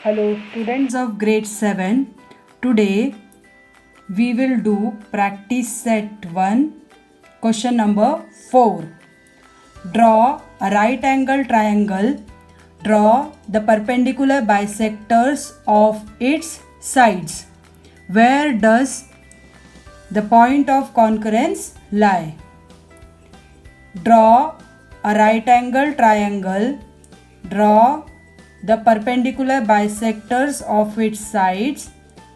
Hello students of grade 7. Today we will do practice set 1 question number 4. Draw a right angle triangle. Draw the perpendicular bisectors of its sides. Where does the point of concurrence lie? Draw a right angle triangle. Draw the perpendicular bisectors of its sides.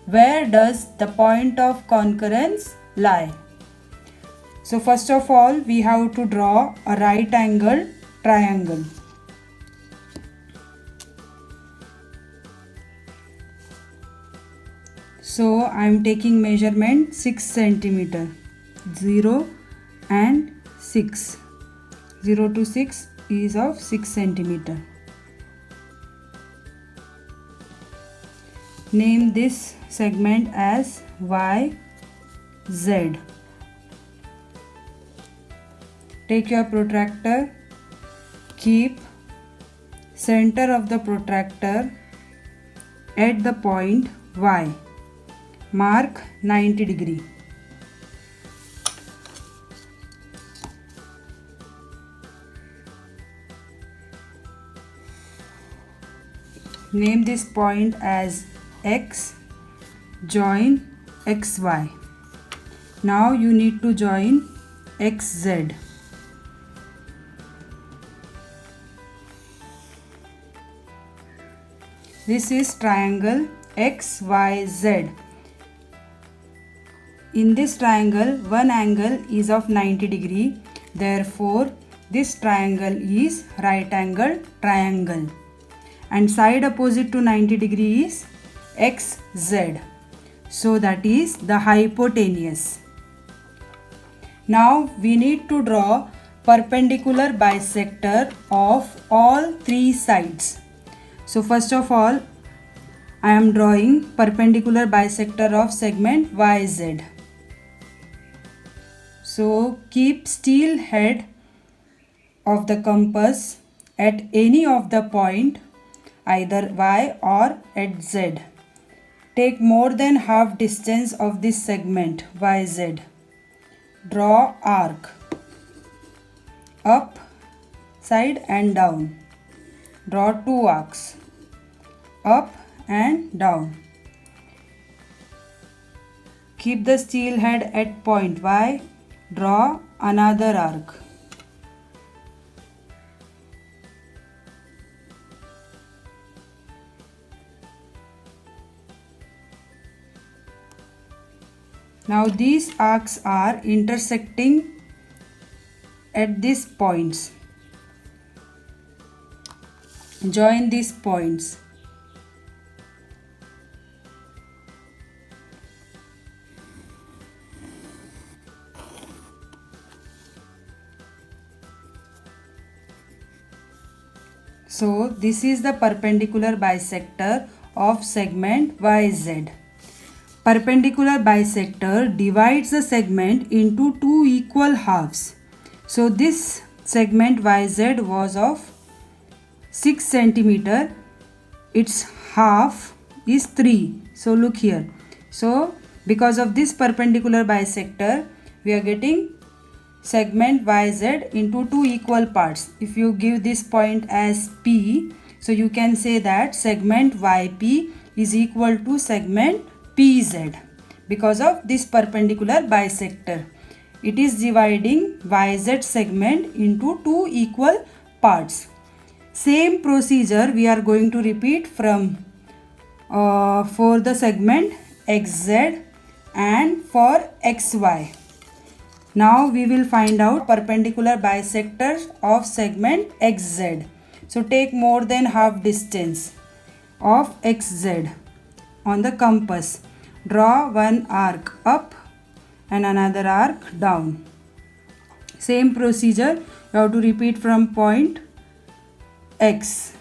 Where does the point of concurrence lie? So first of all, we have to draw a right angle triangle. So I am taking measurement 6 centimeter. 0 and 6. 0 to 6 is of 6 centimeter. Name this segment as YZ. Take your protractor. Keep center of the protractor at the point Y. Mark 90 degree. Name this point as X. Join XY. Now you need to join XZ. This is triangle XYZ. In this triangle, one angle is of 90 degree. Therefore, this triangle is right angle triangle. And side opposite to 90 degree is XZ. So that is the hypotenuse. Now we need to draw perpendicular bisector of all three sides. So first of all, I am drawing perpendicular bisector of segment YZ. So keep steel head of the compass at any of the point, either Y or at Z. Take more than half distance of this segment YZ. Draw arc up, side and down. Draw two arcs up and down. Keep the steel head at point Y. Draw another arc. Now these arcs are intersecting at these points. Join these points. So this is the perpendicular bisector of segment YZ. Perpendicular bisector divides the segment into two equal halves. So this segment YZ was of 6 centimeter. Its half is 3. So look here. So because of this perpendicular bisector, we are getting segment YZ into two equal parts. If you give this point as P, so you can say that segment YP is equal to segment PZ because of this perpendicular bisector. It is dividing YZ segment into two equal parts. Same procedure we are going to repeat from for the segment XZ and for XY. Now we will find out perpendicular bisectors of segment XZ. So take more than half distance of XZ on the compass. Draw one arc up and another arc down. Same procedure you have to repeat from point X.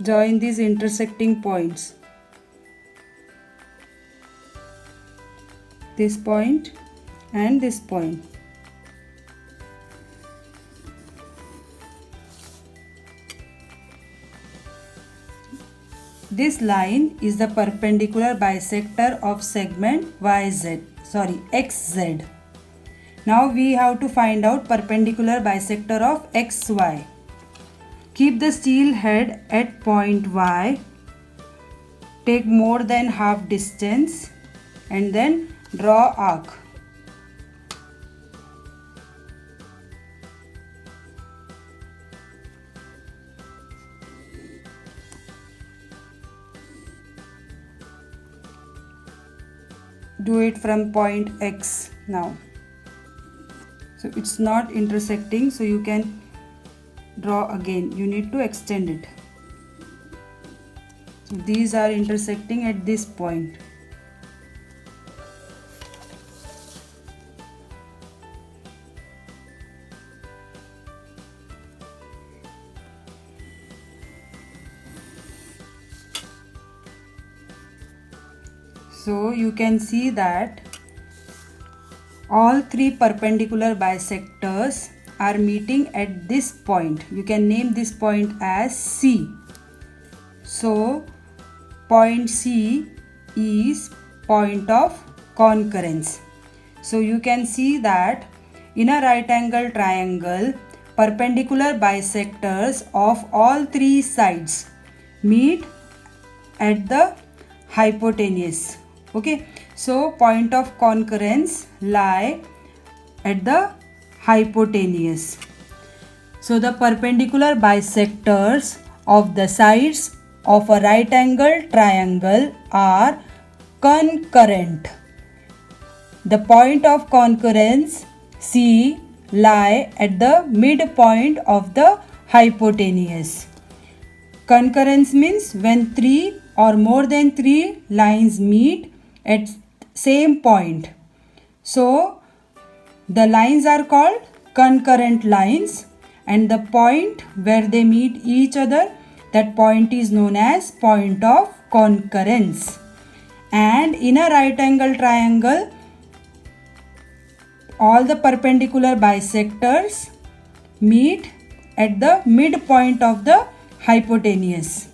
Join these intersecting points. this point and this point. This line is the perpendicular bisector of segment XZ. Now we have to find out perpendicular bisector of XY. Keep the steel head at point Y. Take more than half distance and then draw arc. Do it from point X now. So it's not intersecting, so you can draw again. You need to extend it. So these are intersecting at this point. So you can see that all three perpendicular bisectors are meeting at this point. You can name this point as C. So point C is point of concurrence. So you can see that in a right angle triangle, perpendicular bisectors of all three sides meet at the hypotenuse. Okay, so point of concurrence lie at the hypotenuse. So the perpendicular bisectors of the sides of a right angle triangle are concurrent. The point of concurrence C lie at the midpoint of the hypotenuse. Concurrence means when three or more than three lines meet at same point. So the lines are called concurrent lines, and the point where they meet each other, that point is known as point of concurrence. And in a right angle triangle, all the perpendicular bisectors meet at the midpoint of the hypotenuse.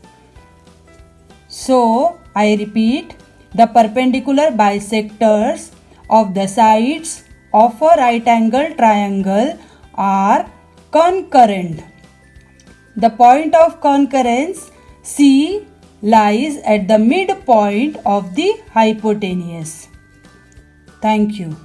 So I repeat, the perpendicular bisectors of the sides of a right angle triangle are concurrent. The point of concurrence C lies at the midpoint of the hypotenuse. Thank you.